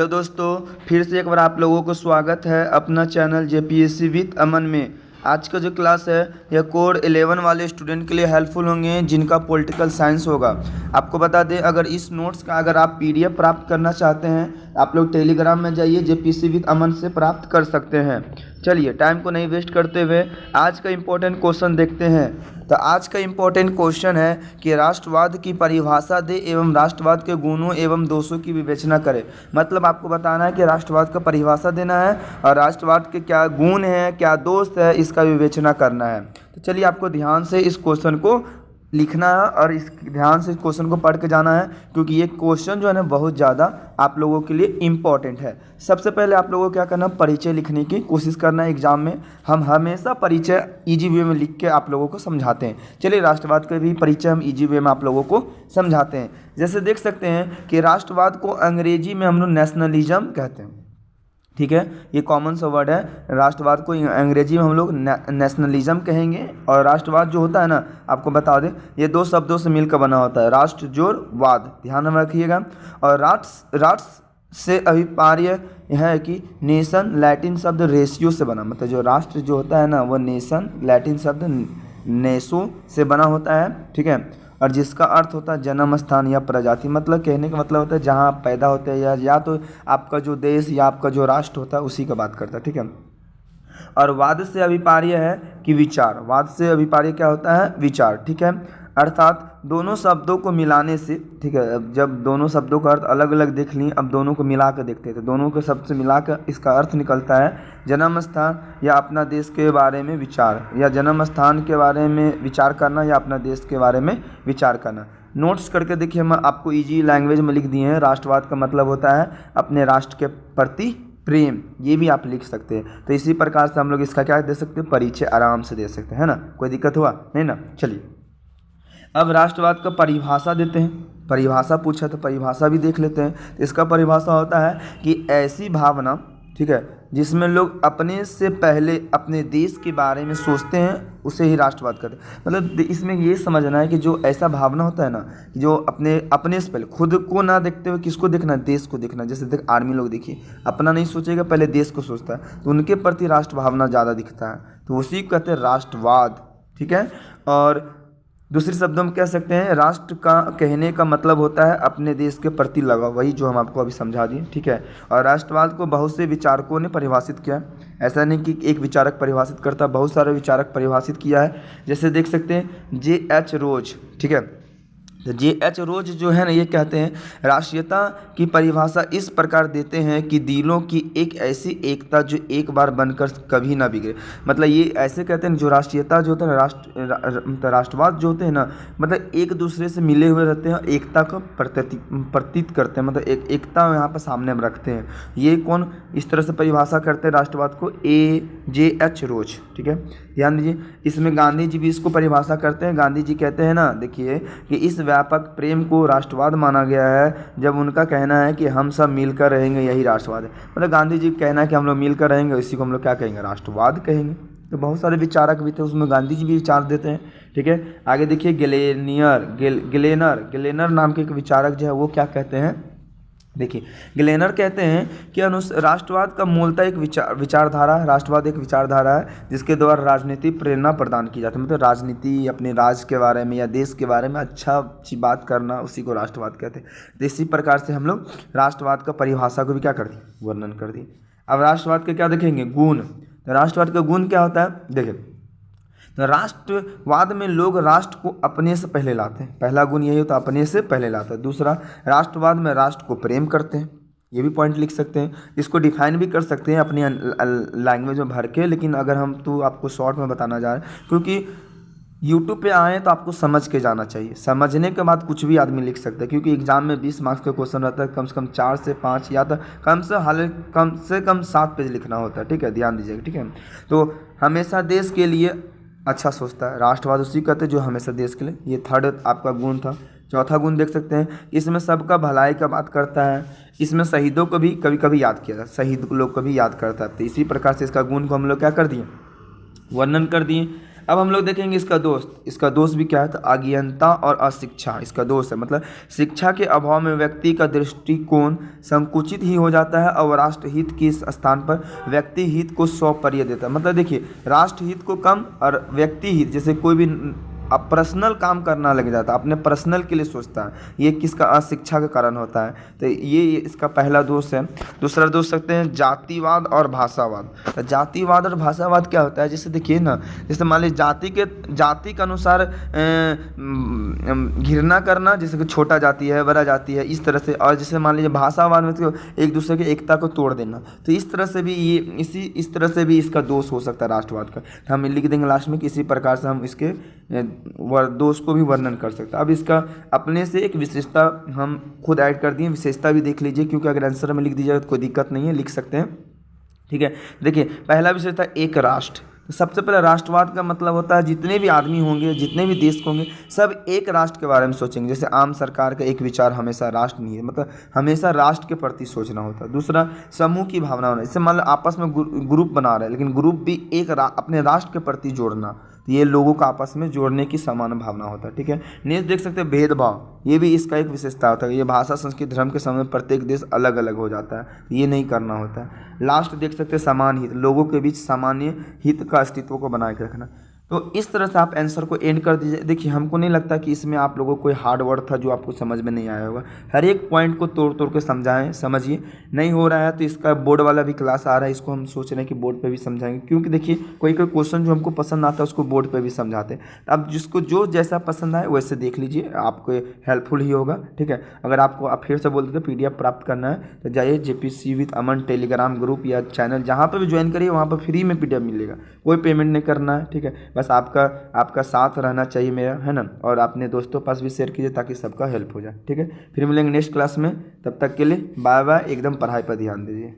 Hello दोस्तों, फिर से एक बार आप लोगों को स्वागत है अपना चैनल जेपीएससी विद अमन में। आज का जो क्लास है यह कोर 11 वाले स्टूडेंट के लिए हेल्पफुल होंगे जिनका पॉलिटिकल साइंस होगा। आपको बता दें, अगर इस नोट्स का अगर आप पीडीएफ प्राप्त करना चाहते हैं आप लोग टेलीग्राम में जाइए, जेपीएससी विद अमन से प्राप्त कर सकते हैं। चलिए टाइम को नहीं वेस्ट करते हुए आज का इम्पोर्टेंट क्वेश्चन देखते हैं। तो आज का इम्पोर्टेंट क्वेश्चन है कि राष्ट्रवाद की परिभाषा दे एवं राष्ट्रवाद के गुणों एवं दोषों की विवेचना करें। मतलब आपको बताना है कि राष्ट्रवाद का परिभाषा देना है और राष्ट्रवाद के क्या गुण हैं, क्या दोष है, इसका विवेचना करना है। तो चलिए आपको ध्यान से इस क्वेश्चन को लिखना है और इस ध्यान से इस क्वेश्चन को पढ़ के जाना है, क्योंकि ये क्वेश्चन जो है ना बहुत ज़्यादा आप लोगों के लिए इम्पॉर्टेंट है। सबसे पहले आप लोगों को क्या करना, परिचय लिखने की कोशिश करना है। एग्जाम में हम हमेशा परिचय इजी वे में लिख के आप लोगों को समझाते हैं। चलिए राष्ट्रवाद का भी परिचय हम इजी वे में आप लोगों को समझाते हैं। जैसे देख सकते हैं कि राष्ट्रवाद को अंग्रेजी में हम लोग नेशनलिज्म कहते हैं। ठीक है, ये कॉमन सा वर्ड है। राष्ट्रवाद को अंग्रेजी में हम लोग नेशनलिज्म कहेंगे। और राष्ट्रवाद जो होता है ना, आपको बता दें, ये दो शब्दों से मिलकर बना होता है, राष्ट्र जोड़ वाद, ध्यान में रखिएगा। और राष्ट्र से अभिप्राय यह है कि नेशन लैटिन शब्द रेशियो से बना, मतलब जो राष्ट्र जो होता है ना वो नेशन लैटिन शब्द नेसो से बना होता है। ठीक है, और जिसका अर्थ होता है जन्म स्थान या प्रजाति। मतलब कहने का मतलब होता है जहाँ आप पैदा होते हैं या तो आपका जो देश या आपका जो राष्ट्र होता है उसी का बात करता है। ठीक है, और वाद से अभिप्राय है कि विचार। वाद से अभिप्राय क्या होता है, विचार। ठीक है, अर्थात दोनों शब्दों को मिलाने से, ठीक है, अब जब दोनों शब्दों का अर्थ अलग अलग देख ली, अब दोनों को मिला कर देखते हैं तो दोनों के शब्द से मिलाकर इसका अर्थ निकलता है जन्म स्थान या अपना देश के बारे में विचार, या जन्म स्थान के बारे में विचार करना या अपना देश के बारे में विचार करना। नोट्स करके देखिए, हम आपको ईजी लैंग्वेज में लिख दिए हैं। राष्ट्रवाद का मतलब होता है अपने राष्ट्र के प्रति प्रेम, ये भी आप लिख सकते हैं। तो इसी प्रकार से हम लोग इसका क्या दे सकते हैं, परिचय आराम से दे सकते हैं ना। कोई दिक्कत हुआ नहीं ना। चलिए अब राष्ट्रवाद का परिभाषा देते हैं। परिभाषा पूछा तो परिभाषा भी देख लेते हैं। तो इसका परिभाषा होता है कि ऐसी भावना, ठीक है, जिसमें लोग अपने से पहले अपने देश के बारे में सोचते हैं उसे ही राष्ट्रवाद कहते हैं। मतलब इसमें ये समझना है कि जो ऐसा भावना होता है ना, जो अपने से पहले खुद को ना देखते हुए किसको देखना, देश को देखना। जैसे देख आर्मी लोग देखिए, अपना नहीं सोचेगा, पहले देश को सोचता है, तो उनके प्रति राष्ट्र भावना ज़्यादा दिखता है, तो उसी को कहते हैं राष्ट्रवाद। ठीक है, और दूसरे शब्दों में कह सकते हैं राष्ट्र का कहने का मतलब होता है अपने देश के प्रति लगाव, वही जो हम आपको अभी समझा दिए। ठीक है, और राष्ट्रवाद को बहुत से विचारकों ने परिभाषित किया है। ऐसा नहीं कि एक विचारक परिभाषित करता, बहुत सारे विचारक परिभाषित किया है। जैसे देख सकते हैं जे.एच. रोज। ठीक है, तो जे.एच. रोज जो है ना, ये कहते हैं राष्ट्रीयता की परिभाषा इस प्रकार देते हैं कि दिलों की एक ऐसी एकता जो एक बार बनकर कभी ना बिगड़े। मतलब ये ऐसे कहते हैं, जो राष्ट्रीयता जो होता है ना, राष्ट्रवाद जो होते हैं ना, मतलब एक दूसरे से मिले हुए रहते हैं, एकता को प्रतीत करते हैं, मतलब एक एकता यहाँ पर सामने में रखते हैं। ये कौन इस तरह से परिभाषा करते हैं राष्ट्रवाद को, जे.एच. रोज। ठीक है, ध्यान दीजिए, इसमें गांधी जी भी इसको परिभाषा करते हैं। गांधी जी कहते हैं ना, देखिए कि इस व्यापक प्रेम को राष्ट्रवाद माना गया है जब उनका कहना है कि हम सब मिलकर रहेंगे, यही राष्ट्रवाद है। मतलब गांधी जी कहना है कि हम लोग मिलकर रहेंगे, इसी को हम लोग क्या कहेंगे, राष्ट्रवाद कहेंगे। तो बहुत सारे विचारक भी थे, उसमें गांधी जी भी विचार देते हैं। ठीक है, आगे देखिए गिलेनर नाम के एक विचारक जो है वो क्या कहते हैं, देखिए ग्लेनर कहते हैं कि राष्ट्रवाद का मूलतः एक विचारधारा है। राष्ट्रवाद एक विचारधारा है जिसके द्वारा राजनीति प्रेरणा प्रदान की जाती है। मतलब राजनीति, अपने राज्य के बारे में या देश के बारे में अच्छी बात करना, उसी को राष्ट्रवाद कहते हैं। तो इसी प्रकार से हम लोग राष्ट्रवाद का परिभाषा को भी क्या कर दिए, वर्णन कर दिए। अब राष्ट्रवाद के क्या देखेंगे, गुण। तो राष्ट्रवाद का गुण क्या होता है, देखिए तो राष्ट्रवाद में लोग राष्ट्र को अपने से पहले लाते हैं। पहला गुण यही होता है, अपने से पहले लाता है। दूसरा, राष्ट्रवाद में राष्ट्र को प्रेम करते हैं। ये भी पॉइंट लिख सकते हैं। इसको डिफाइन भी कर सकते हैं अपनी लैंग्वेज में भर के, लेकिन अगर हम तो आपको शॉर्ट में बताना जा रहे हैं, क्योंकि यूट्यूब पे आए तो आपको समझ के जाना चाहिए। समझने के बाद कुछ भी आदमी लिख सकता है, क्योंकि एग्जाम में 20 मार्क्स का क्वेश्चन रहता है, कम से कम 4 से 5 या तो कम से कम 7 पेज लिखना होता है। ठीक है, ध्यान दीजिएगा। ठीक है, तो हमेशा देश के लिए अच्छा सोचता है, राष्ट्रवाद उसी कहते हैं जो हमेशा देश के लिए। ये थर्ड आपका गुण था। चौथा गुण देख सकते हैं, इसमें सबका भलाई का बात करता है। इसमें शहीदों को भी कभी कभी याद किया जाता है, शहीद लोग को भी याद करता है। तो इसी प्रकार से इसका गुण को हम लोग क्या कर दिए, वर्णन कर दिए। अब हम लोग देखेंगे इसका दोस्त भी क्या है, तो अज्ञानता और अशिक्षा इसका दोस्त है। मतलब शिक्षा के अभाव में व्यक्ति का दृष्टिकोण संकुचित ही हो जाता है और राष्ट्र हित के स्थान पर व्यक्ति हित को सौपर्य देता है। मतलब देखिए, राष्ट्र हित को कम और व्यक्ति हित, जैसे कोई भी अब पर्सनल काम करना लग जाता है, अपने पर्सनल के लिए सोचता है, ये किसका अशिक्षा के कारण होता है। तो ये इसका पहला दोष है। दूसरा दोष सकते हैं जातिवाद और भाषावाद। तो जातिवाद और भाषावाद क्या होता है, जैसे देखिए ना, जैसे मान लीजिए जाति के अनुसार घृणा करना, जैसे कि छोटा जाति है, बड़ा जाति है, इस तरह से। और जैसे मान लीजिए भाषावाद में तो एक दूसरे की एकता को तोड़ देना। तो इस तरह से भी इस तरह से भी इसका दोष हो सकता है राष्ट्रवाद का। तो हम लिख देंगे लास्ट में कि इसी प्रकार से हम इसके दोष को भी वर्णन कर सकते हैं। अब इसका अपने से एक विशेषता हम खुद ऐड कर दिए, विशेषता भी देख लीजिए, क्योंकि अगर आंसर में लिख दीजिएगा तो कोई दिक्कत नहीं है, लिख सकते हैं। ठीक है, देखिए पहला विशेषता एक राष्ट्र। तो सबसे पहले राष्ट्रवाद का मतलब होता है जितने भी आदमी होंगे, जितने भी देश होंगे, सब एक राष्ट्र के बारे में सोचेंगे। जैसे आम सरकार का एक विचार हमेशा राष्ट्र नहीं है, मतलब हमेशा राष्ट्र के प्रति सोचना होता है। दूसरा, समूह की भावना होना। जैसे मान लो आपस में ग्रुप बना रहे हैं, लेकिन ग्रुप भी अपने राष्ट्र के प्रति जोड़ना, तो ये लोगों को आपस में जोड़ने की समान भावना होता है। ठीक है, नेक्स्ट देख सकते हैं भेदभाव, ये भी इसका एक विशेषता होता है। ये भाषा, संस्कृति, धर्म के समय प्रत्येक देश अलग अलग हो जाता है, ये नहीं करना होता है। लास्ट देख सकते हैं समान हित, लोगों के बीच सामान्य हित का अस्तित्व को बनाए के रखना। तो इस तरह से आप आंसर को एंड कर दीजिए। देखिए, हमको नहीं लगता कि इसमें आप लोगों को कोई हार्ड वर्ड था जो आपको समझ में नहीं आया होगा। हर एक पॉइंट को तोड़ तोड़ के समझाएं, समझिए। नहीं हो रहा है तो इसका बोर्ड वाला भी क्लास आ रहा है, इसको हम सोच रहे हैं कि बोर्ड पे भी समझाएंगे, क्योंकि देखिए कोई कोई क्वेश्चन जो हमको पसंद आता है उसको बोर्ड पे भी समझाते हैं। अब जिसको जो जैसा पसंद आए वैसे देख लीजिए, आपको हेल्पफुल ही होगा। ठीक है, अगर आपको आप फिर से बोल देते PDF प्राप्त करना है तो जाइए JPC with Aman Telegram group या चैनल, जहाँ पर भी ज्वाइन करिए वहाँ पर फ्री में PDF मिलेगा, कोई पेमेंट नहीं करना है। ठीक है, बस आपका साथ रहना चाहिए मेरा, है ना। और अपने दोस्तों पास भी शेयर कीजिए ताकि सबका हेल्प हो जाए। ठीक है, फिर मिलेंगे नेक्स्ट क्लास में, तब तक के लिए बाय बाय। एकदम पढ़ाई पर ध्यान दीजिए।